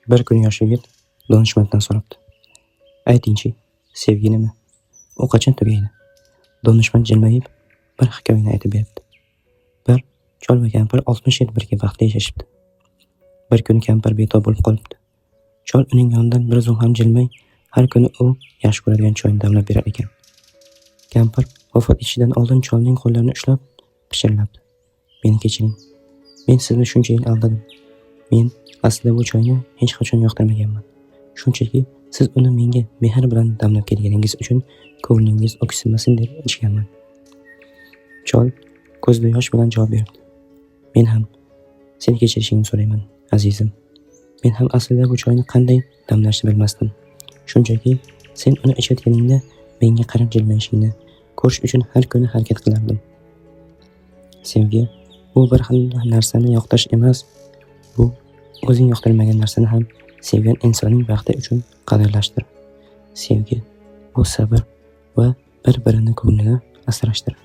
Bir kuni yosh yigit donishmanddan so'rabdi: "Ayting-chi, sevgi nima? U qachon tugaydi?" Donishmand jilmayib bir hikoyani aytib berdi. Bir chol va kampir 60 yil birga baxtli yashashibdi. Bir kuni kampir betob bo'lib qolibdi. Chol uning yonidan bir zum ham jilmay, har kuni u yaxshi ko'radigan choyni damlab berar ekan. Kampir vafot etishidan oldin cholning qo'llarini ushlab pichirlabdi: "Meni kechiring. Men sizni shuncha yil aldadim. Men aslida bu choyni hech qachon yoqtirmaganman. Shunchaki siz uni menga mehr bilan damlab kelganingiz uchun ko'nglingiz o'ksinmasin deb ichganman." Chol ko'zda yosh bilan javob berdi: "Men ham seni kechirishingni so'rayman, azizim. Men ham aslida bu choyni qanday damlashni bilmasdim. Shunchaki sen uni ichayotganingda menga qarab jilmayishingni ko'rish uchun har kuni harakat qilardim. Sevgi bu bir xil narsani yoqtirish emas, bu o'zing yoqtirmagan narsani ham sevgan insonning baxti uchun qadrlashdir. Sevgi bu sabr va bir-birini ko'nglini asrashdir."